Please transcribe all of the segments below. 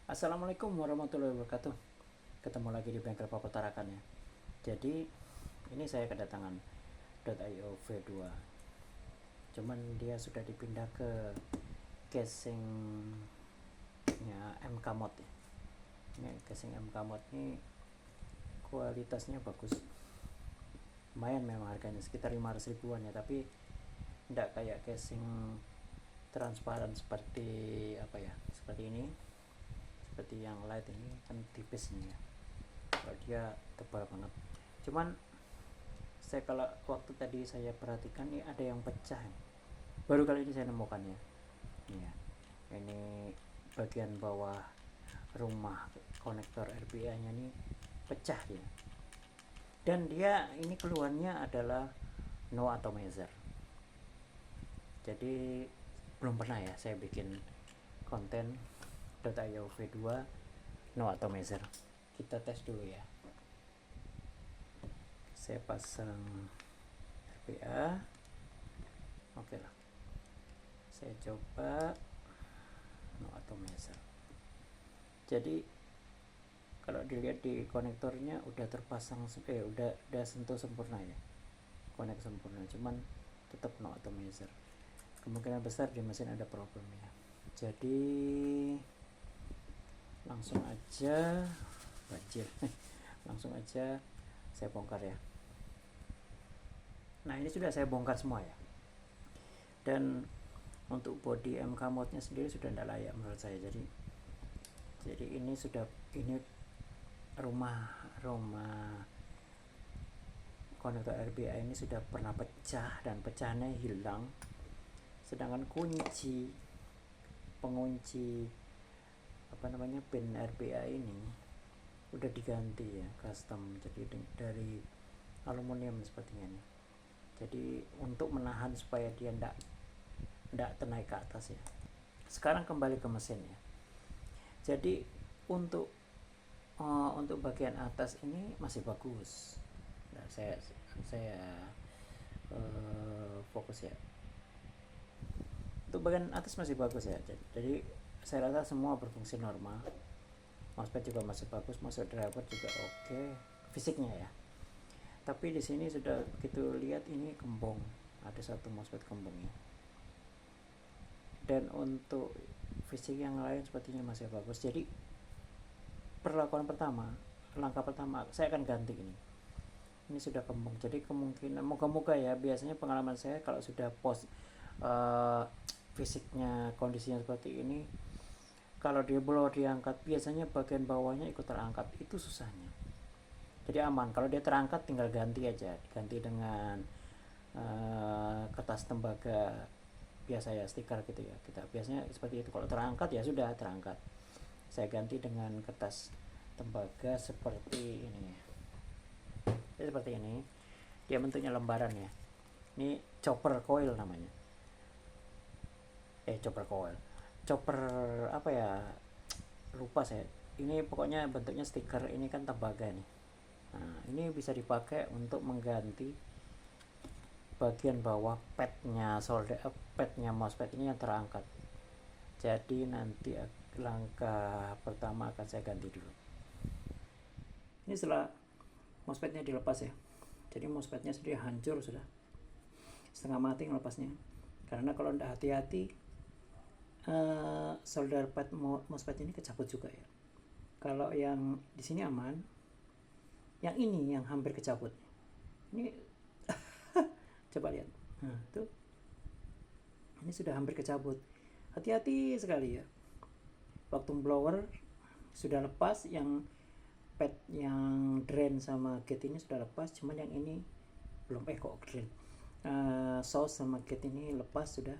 Assalamualaikum warahmatullahi wabarakatuh. Ketemu lagi di Bengkel Papa Tarakan ya. Jadi ini saya kedatangan .io V2. Cuman dia sudah dipindah ke casingnya MK Mod ya. Ini casing MK Mod ini kualitasnya bagus. Lumayan memang harganya sekitar 500 ribuan ya, tapi tidak kayak casing transparan seperti apa ya, seperti ini, seperti yang light ini kan tipis ini ya. Kalau dia tebal banget. Cuman saya kalau waktu tadi saya perhatikan ini ada yang pecah. Baru kali ini saya nemukan ya. Iya. Ini bagian bawah rumah konektor RPA-nya ini pecah dia. Dan dia ini keluhannya adalah no atomizer. Jadi belum pernah ya saya bikin konten .io V2 no atomizer. Kita tes dulu ya. Saya pasang RPA. Oke lah. Saya coba no atomizer. Jadi kalau dilihat di konektornya udah terpasang, udah sentuh sempurna ya, konek sempurna, cuman tetap no atomizer. Kemungkinan besar di mesin ada problemnya. Jadi langsung aja banjir. Langsung aja saya bongkar ya. Nah ini sudah saya bongkar semua ya. Dan untuk body MK modnya sendiri sudah tidak layak menurut saya. Jadi ini rumah konektor RBA ini sudah pernah pecah dan pecahnya hilang. Sedangkan pengunci pin RBA ini udah diganti ya, custom, jadi dari aluminium sepertinya nih. Jadi untuk menahan supaya dia ndak ternaik ke atas ya. Sekarang kembali ke mesin ya. Jadi untuk bagian atas ini masih bagus. Nah, saya fokus ya. Untuk bagian atas masih bagus ya. Jadi saya rasa semua berfungsi normal. Mousepad juga masih bagus, masuk driver juga oke, fisiknya ya. Tapi di sini sudah begitu lihat ini kembung, ada satu mousepad kembungnya. Dan untuk fisik yang lain sepertinya masih bagus. Jadi langkah pertama saya akan ganti ini. Ini sudah kembung, jadi kemungkinan moga-moga ya, biasanya pengalaman saya kalau sudah fisiknya kondisinya seperti ini, kalau dia blower diangkat biasanya bagian bawahnya ikut terangkat, itu susahnya. Jadi aman, kalau dia terangkat tinggal ganti aja, diganti dengan kertas tembaga biasa ya, stiker gitu ya. Kita biasanya seperti itu, kalau terangkat ya sudah terangkat. Saya ganti dengan kertas tembaga seperti ini. Jadi seperti ini, dia bentuknya lembaran ya. Ini chopper coil namanya. Chopper apa ya, lupa saya. Ini pokoknya bentuknya stiker, ini kan tembaga nih. Nah, ini bisa dipakai untuk mengganti bagian bawah padnya mousepad ini yang terangkat. Jadi nanti langkah pertama akan saya ganti dulu. Ini setelah mousepadnya dilepas ya. Jadi mousepadnya sudah hancur, sudah setengah mati ngelepasnya. Karena kalau tidak hati-hati, solder pad mousepad ini kecabut juga ya. Kalau yang di sini aman, yang ini yang hampir kecabut. Ini coba lihat. Nah, tuh. Ini sudah hampir kecabut. Hati-hati sekali ya. Waktu blower sudah lepas, yang pad yang drain sama gate ini sudah lepas, cuman yang ini belum drain. Source sama gate ini lepas sudah.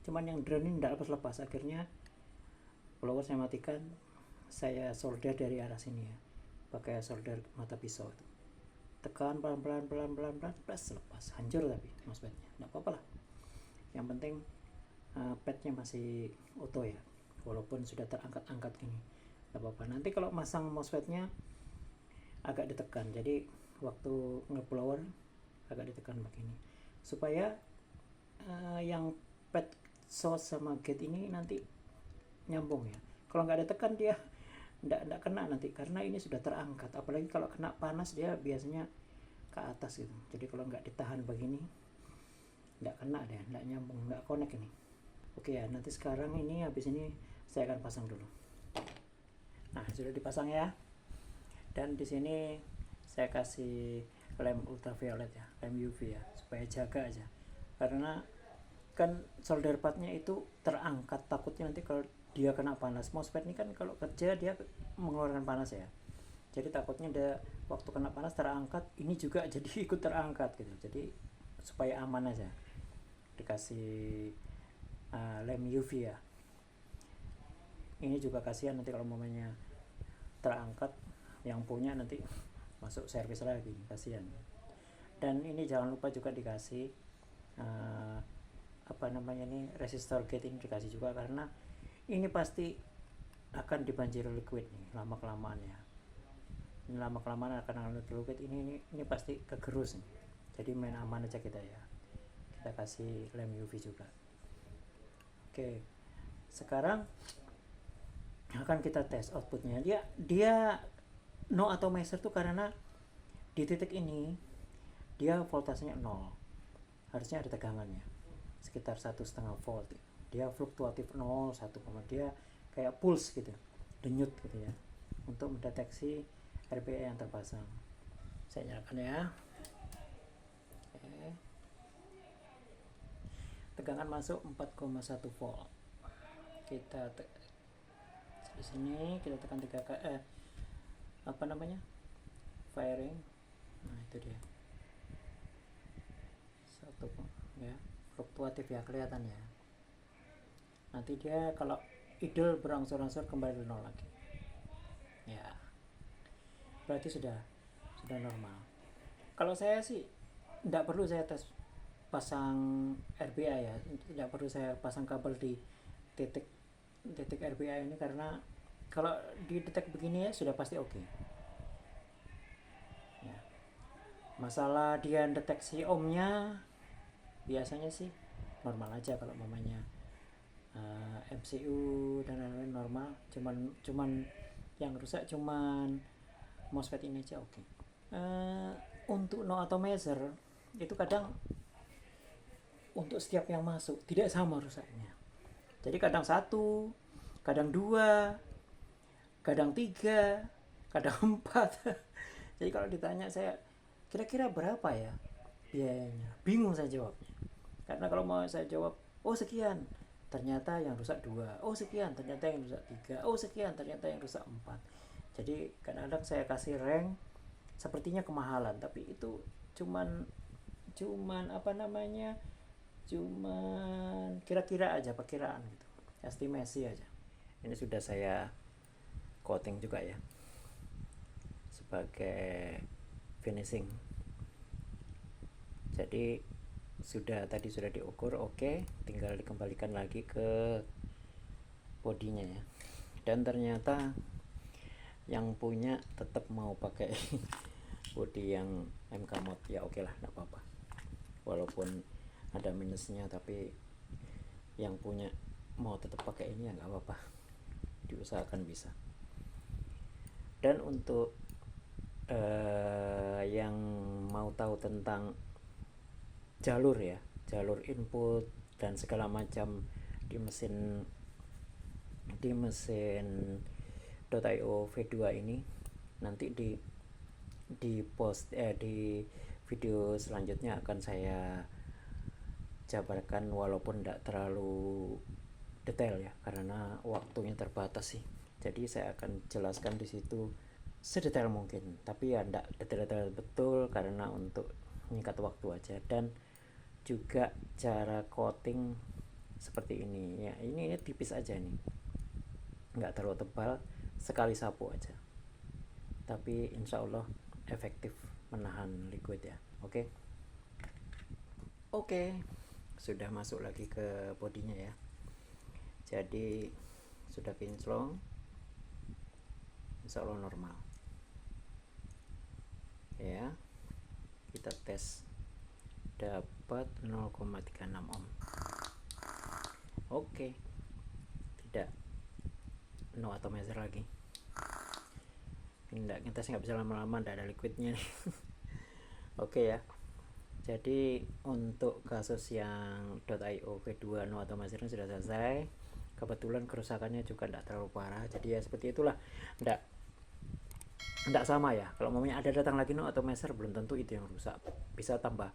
Cuman yang drain ini tidak lepas. Akhirnya blower saya matikan, saya solder dari arah sini ya, pakai solder mata pisau itu. Tekan pelan-pelan plus lepas, hancur tapi mousepadnya. Nggak apa-apa lah. Yang penting padnya masih auto ya, walaupun sudah terangkat-angkat gini. Nggak apa-apa. Nanti kalau masang mousepadnya agak ditekan. Jadi waktu ngeblower agak ditekan begini supaya yang pad source sama gate ini nanti nyambung ya. Kalau nggak ditekan dia enggak kena nanti karena ini sudah terangkat. Apalagi kalau kena panas dia biasanya ke atas gitu. Jadi kalau nggak ditahan begini nggak kena deh, nggak nyambung, nggak connect ini. Oke ya, nanti sekarang ini habis ini saya akan pasang dulu. Nah, sudah dipasang ya. Dan di sini saya kasih lem ultraviolet ya, lem UV ya, supaya jaga aja. Karena kan solder partnya itu terangkat, takutnya nanti kalau dia kena panas. MOSFET ini kan kalau kerja dia mengeluarkan panas ya. Jadi takutnya dia waktu kena panas terangkat, ini juga jadi ikut terangkat gitu. Jadi supaya aman aja dikasih lem UV ya. Ini juga kasihan nanti kalau momennya terangkat, yang punya nanti masuk servis lagi, kasihan. Dan ini jangan lupa juga dikasih resistor gate ini dikasih juga, karena ini pasti akan dibanjiri liquid nih lama kelamaan ya. Ini lama kelamaan akan ngalir liquid, ini pasti kegerus nih. Jadi main aman aja kita ya. Kita kasih lem UV juga. Oke, sekarang akan kita tes outputnya. Dia no atomizer tuh karena di titik ini dia voltasenya 0, harusnya ada tegangannya sekitar 1,5 volt. Dia fluktuatif 0, 1, dia kayak pulse gitu, denyut gitu ya, untuk mendeteksi RPA yang terpasang. Saya nyalakan ya. Oke. Tegangan masuk 4,1 volt. Kita di sini kita tekan 3 kali firing. Nah, itu dia. Satu ya, fluktuatif ya, kelihatan ya. Nanti dia kalau idle berangsur-angsur kembali ke 0 lagi. Ya. Berarti sudah normal. Kalau saya sih tidak perlu saya tes pasang RBA ya, tidak perlu saya pasang kabel di titik RBA ini, karena kalau didetek begini ya sudah pasti oke. Ya. Masalah dia deteksi ohmnya biasanya sih normal aja, kalau mamanya MCU dan lain-lain normal, cuman yang rusak cuman MOSFET ini aja oke. Untuk no atomizer itu kadang untuk setiap yang masuk tidak sama rusaknya. Jadi kadang 1, kadang 2, kadang 3, kadang 4. Jadi kalau ditanya saya kira-kira berapa ya biayanya, bingung saya jawabnya. Karena kalau mau saya jawab, oh sekian, ternyata yang rusak 2, oh sekian, ternyata yang rusak 3, oh sekian, ternyata yang rusak 4. Jadi kadang-kadang saya kasih rank sepertinya kemahalan, tapi itu cuman kira-kira aja, perkiraan gitu, estimasi aja. Ini sudah saya coating juga ya sebagai finishing. Jadi tadi sudah diukur oke, tinggal dikembalikan lagi ke bodinya ya. Dan ternyata yang punya tetap mau pakai body yang MK mod ya, oke lah, enggak apa-apa. Walaupun ada minusnya, tapi yang punya mau tetap pakai ini ya nggak apa-apa, diusahakan bisa. Dan untuk yang mau tahu tentang jalur input dan segala macam di mesin .io V2 ini, nanti di video selanjutnya akan saya jabarkan, walaupun tidak terlalu detail ya karena waktunya terbatas sih. Jadi saya akan jelaskan di situ sedetail mungkin, tapi ya tidak detail betul karena untuk menyingkat waktu aja. Dan juga cara coating seperti ini ya, ini tipis aja nih, nggak terlalu tebal, sekali sapu aja, tapi insya Allah efektif menahan liquid ya. Oke, sudah masuk lagi ke bodinya ya. Jadi sudah kinclong, insya Allah normal ya. Kita tes, dapat 0,36 ohm. Oke, tidak no atomizer lagi. ngetesnya nggak bisa lama-lama, nggak ada liquidnya nih. Oke ya, jadi untuk kasus yang .io V2 no automatic sudah selesai. Kebetulan kerusakannya juga tidak terlalu parah, jadi ya seperti itulah. Tidak sama ya, kalau mamanya ada datang lagi no automatic belum tentu itu yang rusak, bisa tambah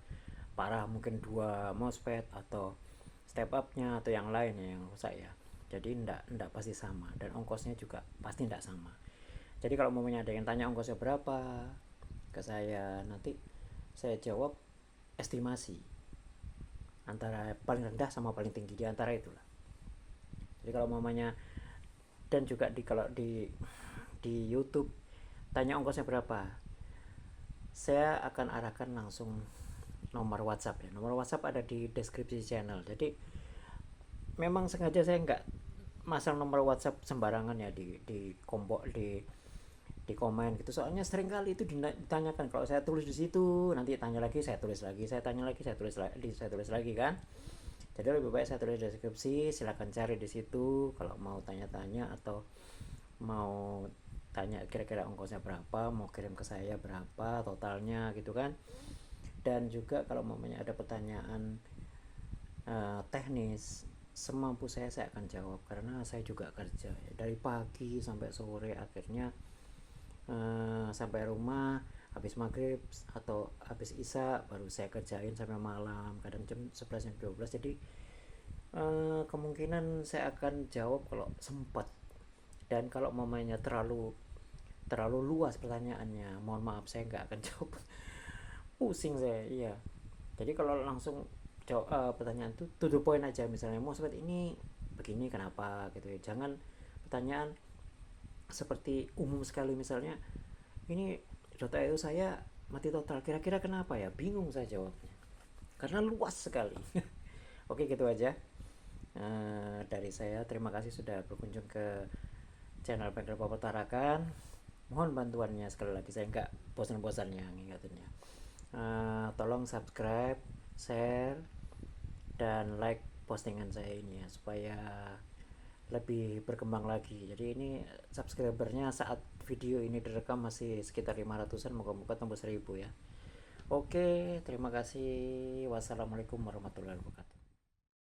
parah, mungkin 2 MOSFET atau step up-nya atau yang lain yang rusak ya. Jadi ndak pasti sama, dan ongkosnya juga pasti ndak sama. Jadi kalau mamanya ada yang tanya ongkosnya berapa ke saya, nanti saya jawab estimasi antara paling rendah sama paling tinggi, di antara itulah. Jadi kalau mamanya, dan juga kalau di YouTube tanya ongkosnya berapa, saya akan arahkan langsung nomor WhatsApp ya. Nomor WhatsApp ada di deskripsi channel. Jadi memang sengaja saya nggak masang nomor WhatsApp sembarangan ya di kombo di komen gitu, soalnya sering kali itu ditanyakan. Kalau saya tulis di situ, nanti tanya lagi, saya tulis lagi, saya tanya lagi, saya tulis lagi kan. Jadi lebih baik saya tulis deskripsi, silahkan cari di situ kalau mau tanya-tanya atau mau tanya kira-kira ongkosnya berapa, mau kirim ke saya berapa totalnya gitu kan. Dan juga kalau mamanya ada pertanyaan teknis, semampu saya akan jawab, karena saya juga kerja ya, dari pagi sampai sore, akhirnya sampai rumah habis maghrib atau habis isya baru saya kerjain sampai malam, kadang jam 11 jam 12. Jadi kemungkinan saya akan jawab kalau sempat. Dan kalau mamanya terlalu luas pertanyaannya, mohon maaf saya nggak akan jawab. Pusing saya, iya. Jadi kalau langsung jawab pertanyaan tuh to the point aja, misalnya mau seperti ini begini kenapa gitu ya. Jangan pertanyaan seperti umum sekali, misalnya ini .io saya mati total, kira-kira kenapa ya, bingung saya jawabnya karena luas sekali. Oke, gitu aja dari saya. Terima kasih sudah berkunjung ke channel Bengkel Power Tarakan. Mohon bantuannya sekali lagi, saya nggak bosan-bosannya ngingetinnya. Tolong subscribe, share, dan like postingan saya ini ya, supaya lebih berkembang lagi. Jadi ini subscribernya saat video ini direkam masih sekitar 500-an, moga-moga tembus 1000 ya. Oke, terima kasih. Wassalamualaikum warahmatullahi wabarakatuh.